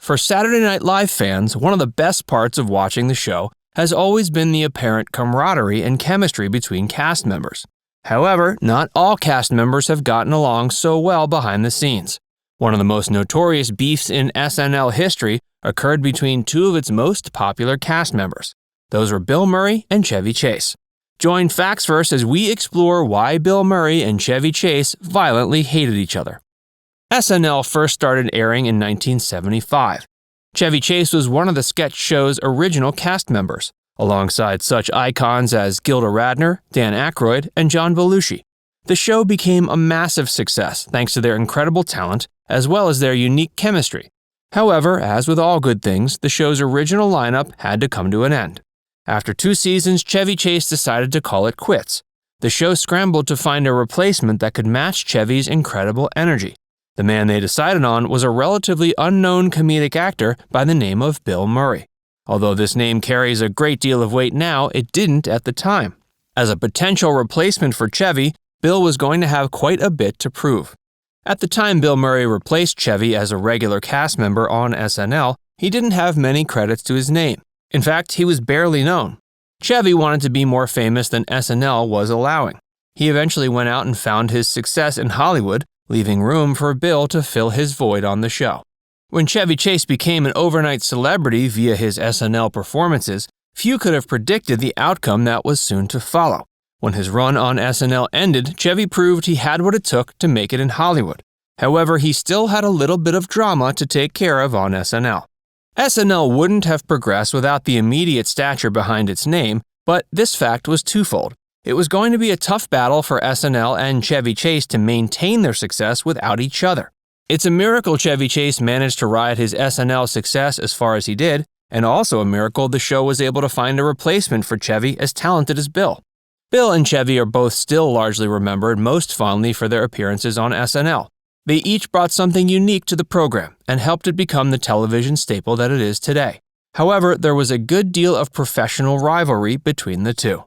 For Saturday Night Live fans, one of the best parts of watching the show has always been the apparent camaraderie and chemistry between cast members. However, not all cast members have gotten along so well behind the scenes. One of the most notorious beefs in SNL history occurred between two of its most popular cast members. Those were Bill Murray and Chevy Chase. Join Facts First as we explore why Bill Murray and Chevy Chase violently hated each other. SNL first started airing in 1975. Chevy Chase was one of the sketch show's original cast members, alongside such icons as Gilda Radner, Dan Aykroyd, and John Belushi. The show became a massive success thanks to their incredible talent as well as their unique chemistry. However, as with all good things, the show's original lineup had to come to an end. After 2 seasons, Chevy Chase decided to call it quits. The show scrambled to find a replacement that could match Chevy's incredible energy. The man they decided on was a relatively unknown comedic actor by the name of Bill Murray. Although this name carries a great deal of weight now, it didn't at the time. As a potential replacement for Chevy, Bill was going to have quite a bit to prove. At the time Bill Murray replaced Chevy as a regular cast member on SNL, he didn't have many credits to his name. In fact, he was barely known. Chevy wanted to be more famous than SNL was allowing. He eventually went out and found his success in Hollywood, leaving room for Bill to fill his void on the show. When Chevy Chase became an overnight celebrity via his SNL performances, few could have predicted the outcome that was soon to follow. When his run on SNL ended, Chevy proved he had what it took to make it in Hollywood. However, he still had a little bit of drama to take care of on SNL. SNL wouldn't have progressed without the immediate stature behind its name, but this fact was twofold. It was going to be a tough battle for SNL and Chevy Chase to maintain their success without each other. It's a miracle Chevy Chase managed to ride his SNL success as far as he did, and also a miracle the show was able to find a replacement for Chevy as talented as Bill. Bill and Chevy are both still largely remembered most fondly for their appearances on SNL. They each brought something unique to the program and helped it become the television staple that it is today. However, there was a good deal of professional rivalry between the two.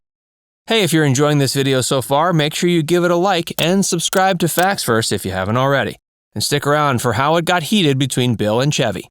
Hey, if you're enjoying this video so far, make sure you give it a like and subscribe to Facts First if you haven't already. And stick around for how it got heated between Bill and Chevy.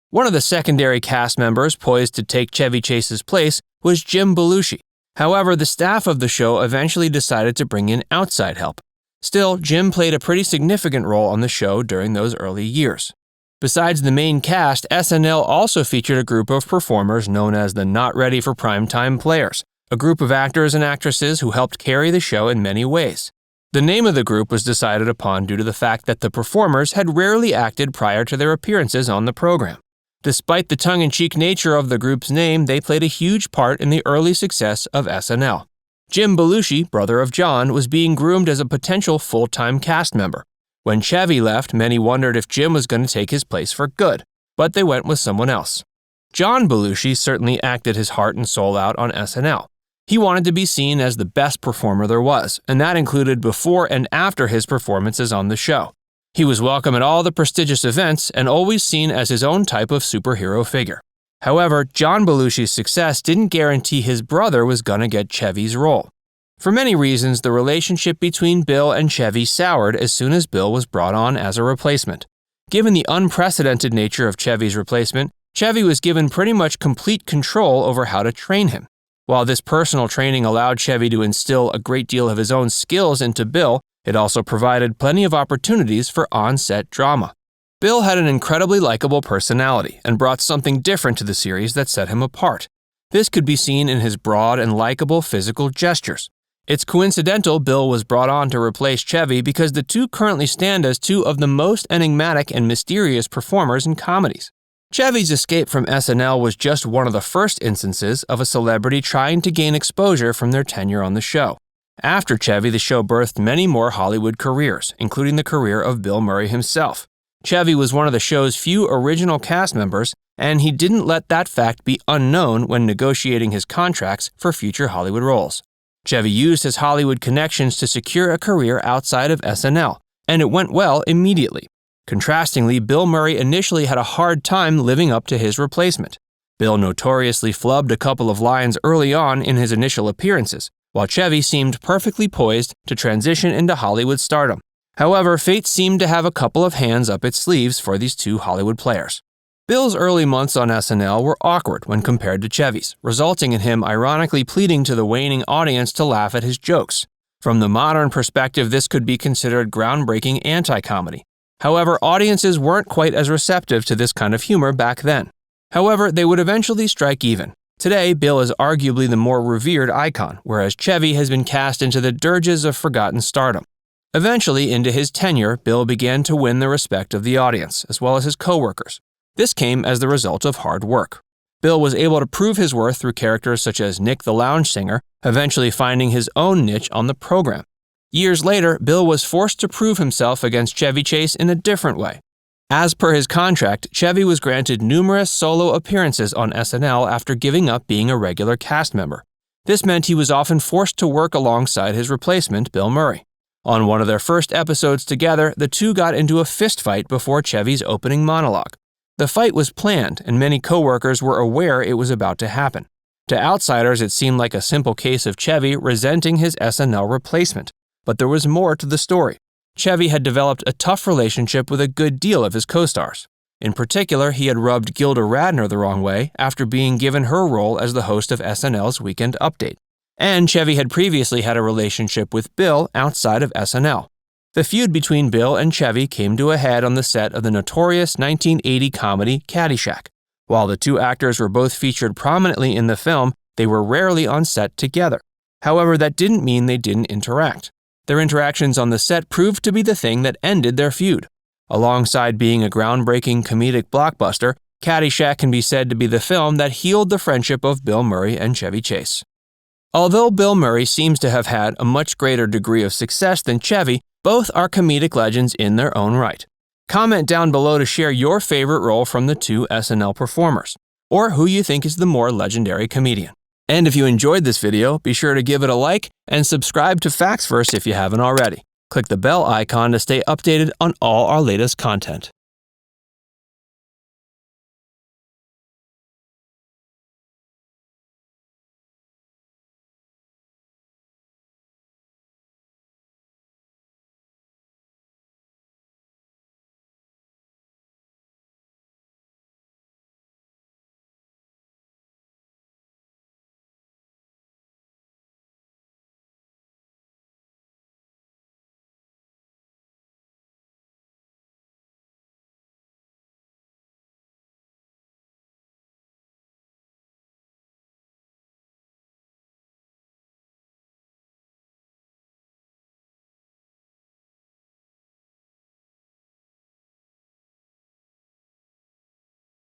One of the secondary cast members poised to take Chevy Chase's place was Jim Belushi. However, the staff of the show eventually decided to bring in outside help. Still, Jim played a pretty significant role on the show during those early years. Besides the main cast, SNL also featured a group of performers known as the Not Ready for Primetime Players, a group of actors and actresses who helped carry the show in many ways. The name of the group was decided upon due to the fact that the performers had rarely acted prior to their appearances on the program. Despite the tongue-in-cheek nature of the group's name, they played a huge part in the early success of SNL. Jim Belushi, brother of John, was being groomed as a potential full-time cast member. When Chevy left, many wondered if Jim was going to take his place for good, but they went with someone else. John Belushi certainly acted his heart and soul out on SNL. He wanted to be seen as the best performer there was, and that included before and after his performances on the show. He was welcome at all the prestigious events and always seen as his own type of superhero figure. However, John Belushi's success didn't guarantee his brother was gonna get Chevy's role. For many reasons, the relationship between Bill and Chevy soured as soon as Bill was brought on as a replacement. Given the unprecedented nature of Chevy's replacement, Chevy was given pretty much complete control over how to train him. While this personal training allowed Chevy to instill a great deal of his own skills into Bill, it also provided plenty of opportunities for on-set drama. Bill had an incredibly likable personality and brought something different to the series that set him apart. This could be seen in his broad and likable physical gestures. It's coincidental Bill was brought on to replace Chevy because the two currently stand as two of the most enigmatic and mysterious performers in comedies. Chevy's escape from SNL was just one of the first instances of a celebrity trying to gain exposure from their tenure on the show. After Chevy, the show birthed many more Hollywood careers, including the career of Bill Murray himself. Chevy was one of the show's few original cast members, and he didn't let that fact be unknown when negotiating his contracts for future Hollywood roles. Chevy used his Hollywood connections to secure a career outside of SNL, and it went well immediately. Contrastingly, Bill Murray initially had a hard time living up to his replacement. Bill notoriously flubbed a couple of lines early on in his initial appearances, while Chevy seemed perfectly poised to transition into Hollywood stardom. However, fate seemed to have a couple of hands up its sleeves for these two Hollywood players. Bill's early months on SNL were awkward when compared to Chevy's, resulting in him ironically pleading to the waning audience to laugh at his jokes. From the modern perspective, this could be considered groundbreaking anti-comedy. However, audiences weren't quite as receptive to this kind of humor back then. However, they would eventually strike even. Today, Bill is arguably the more revered icon, whereas Chevy has been cast into the dirges of forgotten stardom. Eventually, into his tenure, Bill began to win the respect of the audience, as well as his co-workers. This came as the result of hard work. Bill was able to prove his worth through characters such as Nick the Lounge Singer, eventually finding his own niche on the program. Years later, Bill was forced to prove himself against Chevy Chase in a different way. As per his contract, Chevy was granted numerous solo appearances on SNL after giving up being a regular cast member. This meant he was often forced to work alongside his replacement, Bill Murray. On one of their first episodes together, the two got into a fistfight before Chevy's opening monologue. The fight was planned, and many co-workers were aware it was about to happen. To outsiders, it seemed like a simple case of Chevy resenting his SNL replacement. But there was more to the story. Chevy had developed a tough relationship with a good deal of his co-stars. In particular, he had rubbed Gilda Radner the wrong way after being given her role as the host of SNL's Weekend Update. And Chevy had previously had a relationship with Bill outside of SNL. The feud between Bill and Chevy came to a head on the set of the notorious 1980 comedy Caddyshack. While the two actors were both featured prominently in the film, they were rarely on set together. However, that didn't mean they didn't interact. Their interactions on the set proved to be the thing that ended their feud. Alongside being a groundbreaking comedic blockbuster, Caddyshack can be said to be the film that healed the friendship of Bill Murray and Chevy Chase. Although Bill Murray seems to have had a much greater degree of success than Chevy, both are comedic legends in their own right. Comment down below to share your favorite role from the two SNL performers, or who you think is the more legendary comedian. And if you enjoyed this video, be sure to give it a like and subscribe to Facts Verse if you haven't already. Click the bell icon to stay updated on all our latest content.